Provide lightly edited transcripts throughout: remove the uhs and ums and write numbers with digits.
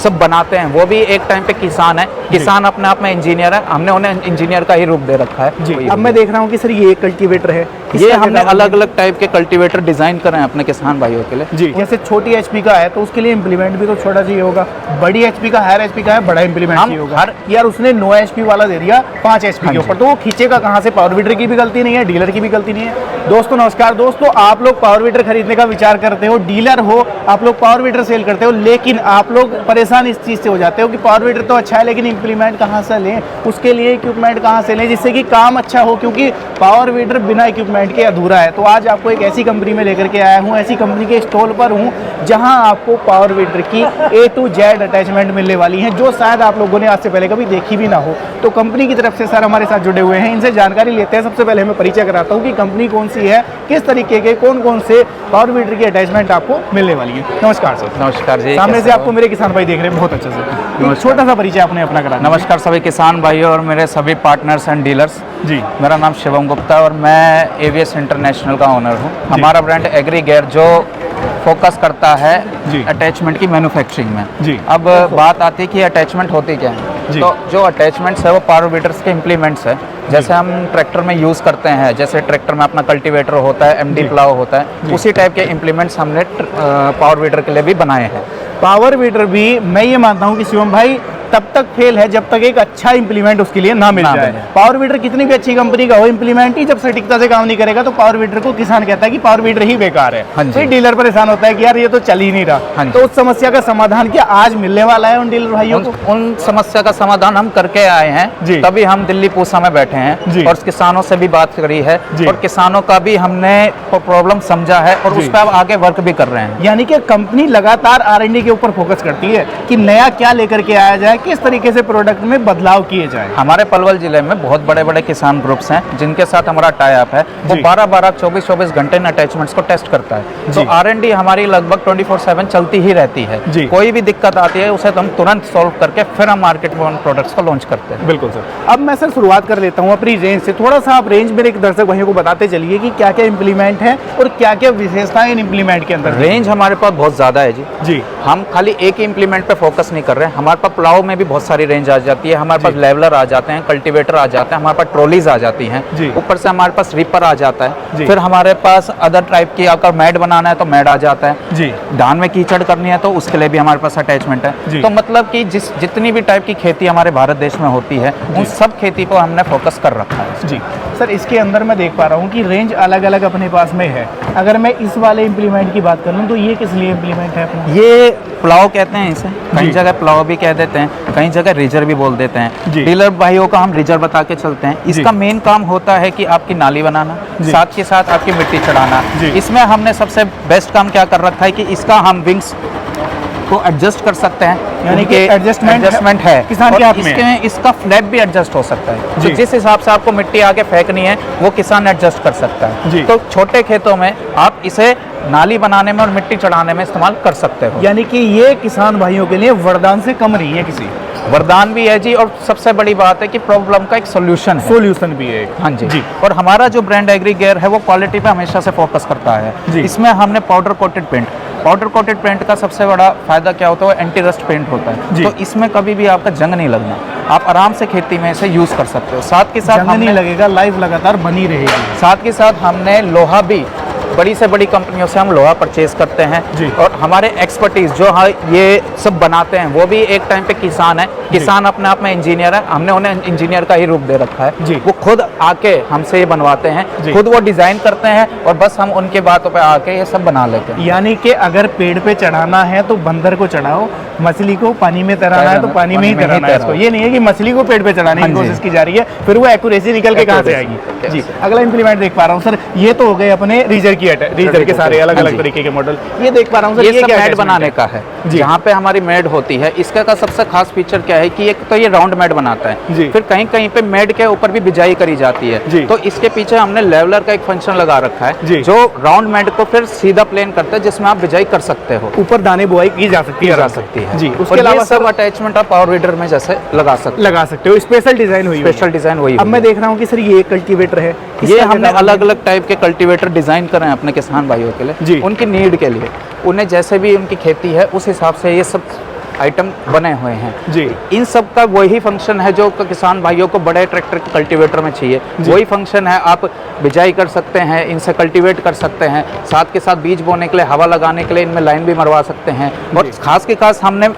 सब बनाते हैं, वो भी एक टाइम पे किसान है। किसान अपने आप में इंजीनियर है, हमने उन्हें इंजीनियर का ही रूप दे रखा है जी। अब मैं देख रहा हूँ कि सर ये कल्टीवेटर है, ये हमने अलग अलग टाइप के कल्टीवेटर डिजाइन करे हैं अपने किसान भाइयों के लिए जी। जैसे छोटी एचपी का है तो उसके लिए इम्प्लीमेंट भी तो छोटा चाहिए होगा, बड़ी एचपी का हायर एचपी का है बड़ा इम्प्लीमेंट चाहिए होगा। यार उसने 9 एचपी वाला दे दिया 5 एचपी के ऊपर, तो वो खींचेगा कहाँ से? पावर वीडर की भी गलती नहीं है, डीलर की भी गलती नहीं है। दोस्तों नमस्कार दोस्तों, आप लोग पावर वीडर खरीदने का विचार करते हो, डीलर हो, आप लोग पावर वीडर सेल करते हो, लेकिन आप लोग परेशान इस चीज़ से हो जाते हो कि पावर वीडर तो अच्छा है लेकिन इम्प्लीमेंट कहाँ से लें, उसके लिए इक्विपमेंट कहाँ से लें जिससे कि काम अच्छा हो, क्योंकि पावर वीडर बिना इक्विपमेंट के अधूरा है। तो आज आपको एक ऐसी कंपनी में लेकर के आया हूँ, ऐसी कंपनी के स्टॉल पर हूँ जहाँ आपको पावर वीडर की A to Z अटैचमेंट मिलने वाली है, जो शायद आप लोगों ने आज से पहले कभी देखी भी ना हो। तो कंपनी की तरफ से सर हमारे साथ जुड़े हुए हैं, इनसे जानकारी लेते हैं। सबसे पहले मैं परिचय कराता हूँ कि कंपनी कौन सी है, किस तरीके के कौन कौन से पावर वीडर की अटैचमेंट आपको मिलने वाली है। नमस्कार सर। नमस्कार जी। सामने से आपको मेरे किसान भाई देख रहे हैं बहुत अच्छे से, छोटा सा परिचय आपने अपना करा। नमस्कार सभी किसान भाइयों और मेरे सभी पार्टनर्स एंड डीलर्स जी। मेरा नाम शिवम गुप्ता है और मैं एवीएस इंटरनेशनल का ओनर हूँ। हमारा ब्रांड एग्री गेयर जो फोकस करता है अटैचमेंट की मैन्युफैक्चरिंग में जी। अब बात आती है कि अटैचमेंट होती क्या है, तो जो अटैचमेंट्स है वो पावर वीडर्स के इम्प्लीमेंट्स है। जैसे हम ट्रैक्टर में यूज़ करते हैं, जैसे ट्रैक्टर में अपना कल्टीवेटर होता है, एमडी प्लाव होता है, उसी टाइप के इम्प्लीमेंट्स हमने पावर वीडर के लिए भी बनाए हैं। पावर वीडर भी मैं ये मानता हूँ कि शिवम भाई तब तक फेल है जब तक एक अच्छा इंप्लीमेंट उसके लिए ना मिल जाए। पावर वीडर कितनी भी अच्छी कंपनी का हो, इंप्लीमेंट ही जब सटीकता से काम नहीं करेगा तो पावर वीडर को किसान कहता है कि पावर वीडर ही बेकार है। फिर डीलर परेशान होता है कि यार ये तो चल ही नहीं रहा। तो उस समस्या का समाधान क्या आज मिलने वाला है उन डीलर भाइयों को? उन समस्या का समाधान हम करके आए हैं, तभी हम दिल्ली पूसा में बैठे हैं और किसानों से भी बात करी है और किसानों का भी हमने प्रॉब्लम समझा है और उस पर अब आगे वर्क भी कर रहे हैं। यानी कि कंपनी लगातार R&D के ऊपर फोकस करती है कि नया क्या लेकर के आया जाए, किस तरीके से प्रोडक्ट में बदलाव किए जाए। हमारे पलवल जिले में बहुत बड़े बड़े किसान ग्रुप्स हैं जिनके साथ हमारा टाई अप है, वो 12-12, 24-24 घंटे इन अटैचमेंट्स को टेस्ट करता है। तो R&D हमारी लगभग 24/7 चलती ही रहती है। कोई भी दिक्कत आती है उसे तो हम तुरंत सॉल्व करके फिर हम मार्केट में उन प्रोडक्ट्स को लॉन्च करते हैं। बिल्कुल सर। अब मैं सर शुरुआत कर लेता हूँ अपनी रेंज से। थोड़ा सा आप रेंज मेरे दर्शक भाइयों को बताते चलिए कि क्या क्या इंप्लीमेंट है और क्या क्या विशेषताएं इन इंप्लीमेंट के अंदर। रेंज हमारे पास बहुत ज्यादा है जी। हम खाली एक ही इंप्लीमेंट पे फोकस नहीं कर रहे हैं, हमारे पास प्लाव में भी बहुत सारी रेंज आ जाती है, हमारे पास लेवलर आ जाते हैं, कल्टीवेटर आ जाते हैं, हमारे पास ट्रॉलीज आ जाती हैं, ऊपर से हमारे पास रीपर आ जाता है, फिर हमारे पास अदर टाइप की अगर मैड बनाना है तो मैड आ जाता है, धान में कीचड़ करनी है तो उसके लिए भी हमारे पास अटैचमेंट है। तो मतलब कि जितनी भी टाइप की खेती हमारे भारत देश में होती है उन सब खेती को हमने फोकस कर रखा है। जी सर, इसके अंदर मैं देख पा रहा हूँ कि रेंज अलग अलग अपने पास में है। अगर मैं इस वाले इम्प्लीमेंट की बात करूँ तो ये किस लिए इम्प्लीमेंट है अपना? ये प्लाव कहते हैं इसे, कई जगह प्लाव भी कह देते हैं, कई जगह रिजर भी बोल देते हैं। डीलर भाइयों का हम रिजर बता के चलते हैं। इसका मेन काम होता है कि आपकी नाली बनाना, साथ के साथ आपकी मिट्टी चढ़ाना। इसमें हमने सबसे बेस्ट काम क्या कर रखा है कि इसका हम विंग्स को एडजस्ट कर सकते हैं, यानी कि एडजस्टमेंट है किसान के हाथ में। इसका फ्लैप भी एडजस्ट हो सकता है, तो जिस हिसाब से आपको मिट्टी आगे फेंकनी है वो किसान एडजस्ट कर सकता है। तो छोटे खेतों में आप इसे नाली बनाने में और मिट्टी चढ़ाने में इस्तेमाल कर सकते हो। यानी कि ये किसान भाइयों के लिए वरदान से कम नहीं है, किसी वरदान भी है जी, और सबसे बड़ी बात है कि प्रॉब्लम का एक सोल्यूशन भी है। हाँ जी। और हमारा जो ब्रांड एग्री गेयर है वो क्वालिटी पे हमेशा से फोकस करता है। इसमें हमने पाउडर कोटेड पेंट का सबसे बड़ा फायदा क्या होता है, वो एंटी रस्ट पेंट होता है। तो इसमें कभी भी आपका जंग नहीं लगना, आप आराम से खेती में इसे यूज कर सकते हो। साथ के साथ नहीं लगेगा, लाइफ लगातार बनी रहेगी। साथ के साथ हमने लोहा भी बड़ी से बड़ी कंपनियों से हम लोहा परचेज करते हैं और हमारे एक्सपर्टीज जो ये सब बनाते हैं वो भी एक टाइम पे किसान है। किसान अपने आप में इंजीनियर है, हमने उन्हें इंजीनियर का ही रूप दे रखा है। वो खुद आके हमसे ये बनवाते हैं, खुद वो डिजाइन करते हैं और बस हम उनके बातों पे आके ये सब बना लेते हैं। यानी कि अगर पेड़ पे चढ़ाना है तो बंदर को चढ़ाओ, मछली को पानी में तैराना है तो पानी में ही तैराना है इसको। ये नहीं है कि मछली को पेड़ पे चढ़ाने की कोशिश की जा रही है, फिर वो एक्यूरेसी निकल के कहाँ से आएगी। जी, अगला इंप्लीमेंट देख पा रहा हूँ सर, ये तो हो गए अपने रीजर के सारे अलग अलग तरीके के मॉडल। ये देख पा रहा हूँ सर, ये सब मैड बनाने का है, जहाँ पे हमारी मैड होती है। इसका का सबसे खास फीचर क्या है कि एक तो ये राउंड मैड बनाता है, फिर कहीं कहीं पे मैड के ऊपर भी बिजाई करी जाती है। तो इसके पीछे हमने लेवलर का एक फंक्शन लगा रखा है जो राउंड मैड को फिर सीधा प्लेन करता है, जिसमें आप बिजाई कर सकते हो, ऊपर दाने बुआई की जा सकती है जी। उसके अलावा सब अटैचमेंट आप पावर वीडर में जैसे लगा सकते हो। स्पेशल डिजाइन हुई। अब मैं देख रहा हूँ कि सर ये कल्टीवेटर है, ये हमने अलग अलग टाइप के कल्टीवेटर डिजाइन करे हैं अपने किसान भाइयों के लिए, उनकी नीड के लिए। उन्हें जैसे भी उनकी खेती है उस हिसाब से ये सब आइटम बने हुए हैं जी। इन सब का वही फंक्शन है जो किसान भाइयों को बड़े ट्रैक्टर के कल्टीवेटर में चाहिए। वही फंक्शन है, आप बिजाई कर सकते हैं, इनसे कल्टीवेट कर सकते हैं, साथ के साथ बीज बोने के लिए, हवा लगाने के लिए इनमें लाइन भी मरवा सकते हैं। और खास के खास हमने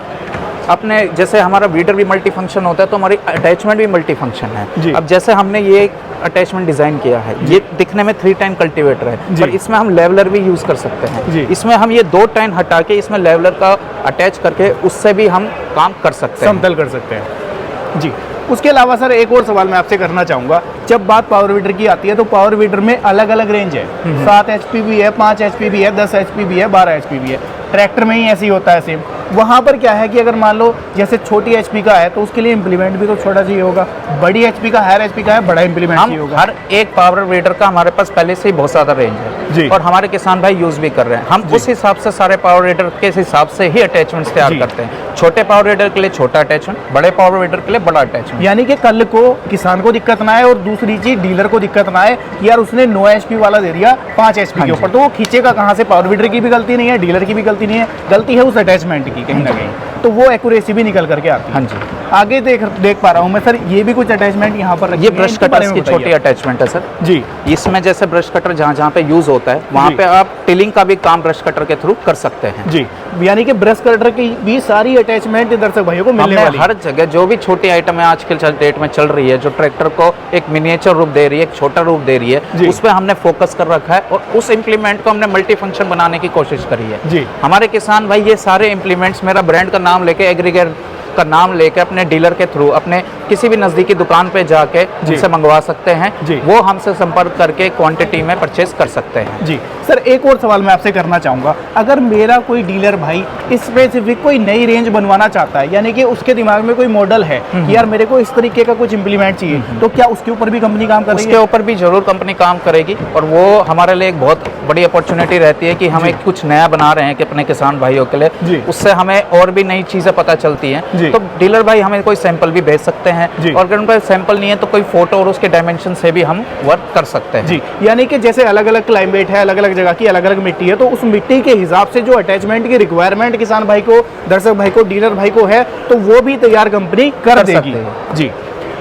अपने जैसे हमारा वीडर भी मल्टी फंक्शन होता है तो हमारी अटैचमेंट भी मल्टी फंक्शन है। अब जैसे हमने ये अटैचमेंट डिजाइन किया है, ये दिखने में 3 टाइन कल्टीवेटर है पर इसमें हम लेवलर भी यूज कर सकते हैं। इसमें हम ये 2 टाइन हटा के इसमें लेवलर का अटैच करके उससे भी हम काम कर सकते हैं, समतल कर सकते हैं जी। उसके अलावा सर एक और सवाल मैं आपसे करना चाहूँगा, जब बात पावर वीडर की आती है तो पावर वीडर में अलग अलग रेंज है, 7 HP भी है, 5 HP भी है, 10 HP भी है, 12 HP भी है। ट्रैक्टर में ही ऐसे ही होता है सेम। वहाँ पर क्या है कि अगर मान लो जैसे छोटी HP का है तो उसके लिए इम्प्लीमेंट भी तो छोटा चाहिए होगा, बड़ी HP का हायर HP का है बड़ा इम्प्लीमेंट चाहिए होगा। हर एक पावर वीडर का हमारे पास पहले से ही बहुत ज़्यादा रेंज है और हमारे किसान भाई यूज़ भी कर रहे हैं। हम उस हिसाब से सारे पावर वीडर के हिसाब से ही अटैचमेंट्स तैयार करते हैं। छोटे पावर वीडर के लिए छोटा अटैचमेंट, बड़े पावर वीडर के लिए बड़ा अटैचमेंट। यानी कि कल को किसान को दिक्कत ना आए और दूसरी चीज डीलर को दिक्कत ना आए कि यार उसने 9 HP वाला दे दिया 5 HP के ऊपर, तो वो खींचेगा कहाँ से? पावर वीडर की भी गलती नहीं है, डीलर की भी गलती नहीं है, गलती है उस अटैचमेंट की कहीं ना कहीं, तो वो एक्यूरेसी भी निकल करके आती है। हाँ जी। आगे देख पा रहा हूँ मैं सर, ये भी कुछ अटैचमेंट यहाँ पर ये ब्रश कटर की छोटी अटैचमेंट है सर जी। इसमें जैसे ब्रश कटर जहाँ जहाँ पे यूज होता है वहाँ पे आप टिलिंग का भी काम ब्रश कटर के थ्रू कर सकते हैं जी। यानी कि ब्रश कटर की भी सारी अटैचमेंट दर्शक भाइयों को मिलने वाली है। हर जगह जो भी छोटी आइटम है आज के डेट में चल रही है, जो ट्रैक्टर को एक मिनिएचर रूप दे रही है, एक छोटा रूप दे रही है, उस पर हमने फोकस कर रखा है और उस इम्प्लीमेंट को हमने मल्टी फंक्शन बनाने की कोशिश करी है जी। हमारे किसान भाई ये सारे इम्प्लीमेंट्स मेरा ब्रांड का नाम लेके, एग्रीगेट का नाम लेके अपने डीलर के थ्रू अपने किसी भी नज़दीकी दुकान पे जाके जिनसे मंगवा सकते हैं, वो हमसे संपर्क करके क्वांटिटी में परचेज कर सकते हैं जी। सर एक और सवाल मैं आपसे करना चाहूँगा, अगर मेरा कोई डीलर भाई स्पेसिफिक कोई नई रेंज बनवाना चाहता है, यानी कि उसके दिमाग में कोई मॉडल है कि यार मेरे को इस तरीके का कुछ इम्प्लीमेंट चाहिए, तो क्या उसके ऊपर भी कंपनी काम करेगी? उसके ऊपर भी जरूर कंपनी काम करेगी और वो हमारे लिए एक बहुत बड़ी अपॉर्चुनिटी रहती है कि हम एक कुछ नया बना रहे हैं कि अपने किसान भाइयों के लिए, उससे हमें और भी नई चीज़ें पता चलती हैं। तो डीलर भाई हमें कोई सैंपल भी भेज सकते हैं और अगर उनका सैंपल नहीं है तो कोई फोटो और उसके डायमेंशन से भी हम वर्क कर सकते हैं जी। यानी कि जैसे अलग अलग क्लाइमेट है, अलग अलग जगह की अलग अलग मिट्टी है, तो उस मिट्टी के हिसाब से जो अटैचमेंट की रिक्वायरमेंट किसान भाई को, दर्शक भाई को, डीलर भाई को है, तो वो भी तैयार कंपनी कर देगी जी।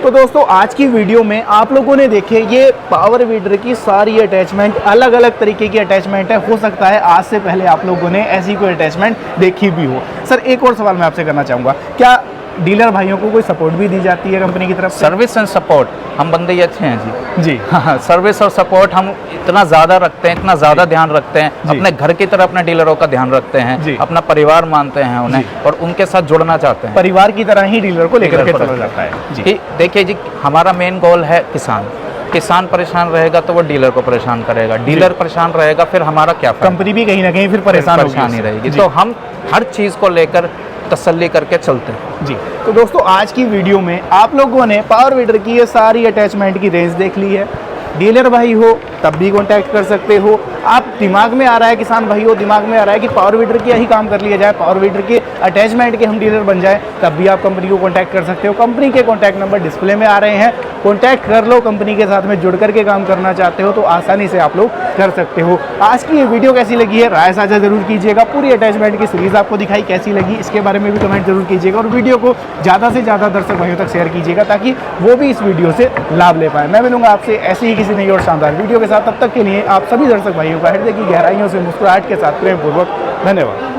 तो दोस्तों आज की वीडियो में आप लोगों ने देखे ये पावर वीडर की सारी अटैचमेंट, अलग अलग तरीके की अटैचमेंट है। हो सकता है आज से पहले आप लोगों ने ऐसी कोई अटैचमेंट देखी भी हो। सर एक और सवाल मैं आपसे करना चाहूँगा, क्या डीलर भाइयों को कोई सपोर्ट भी दी जाती है कंपनी की तरफ से? सर्विस एंड सपोर्ट हम बंदे ही अच्छे हैं जी जी। हाँ, सर्विस और सपोर्ट हम इतना ज़्यादा रखते हैं, इतना ज़्यादा ध्यान रखते हैं, अपने घर की तरह अपने डीलरों का ध्यान रखते हैं, अपना परिवार मानते हैं उन्हें और उनके साथ जुड़ना चाहते हैं। परिवार की तरह ही डीलर को लेकर के चला जाता है जी। देखिए जी, हमारा मेन गोल है किसान परेशान रहेगा तो वो डीलर को परेशान करेगा, डीलर परेशान रहेगा फिर हमारा क्या फायदा? कंपनी भी कहीं ना कहीं फिर परेशान ही रहेगी। तो हम हर चीज़ को लेकर तसल्ली करके चलते हैं जी। तो दोस्तों आज की वीडियो में आप लोगों ने पावर वीडर की ये सारी अटैचमेंट की रेंज देख ली है। डीलर भाई हो तब भी कांटेक्ट कर सकते हो। आप दिमाग में आ रहा है, किसान भाई हो दिमाग में आ रहा है कि पावर वीडर की ही काम कर लिया जाए, पावर वीडर के अटैचमेंट के हम डीलर बन जाए, तब भी आप कंपनी को कांटेक्ट कर सकते हो। कंपनी के कांटेक्ट नंबर डिस्प्ले में आ रहे हैं, कांटेक्ट कर लो। कंपनी के साथ में जुड़ करके काम करना चाहते हो तो आसानी से आप लोग कर सकते हो। आज की ये वीडियो कैसी लगी है राय साझा जरूर कीजिएगा। पूरी अटैचमेंट की सीरीज आपको दिखाई कैसी लगी इसके बारे में भी कमेंट जरूर कीजिएगा और वीडियो को ज़्यादा से ज़्यादा दर्शक भाइयों तक शेयर कीजिएगा ताकि वो भी इस वीडियो से लाभ ले पाए। मैं मिलूंगा आपसे ऐसे ही किसी नई और शानदार वीडियो के साथ। तब तक के लिए आप सभी दर्शक भाइयों का हृदय की गहराइयों से मुस्कुराहट के साथ प्रेमपूर्वक धन्यवाद।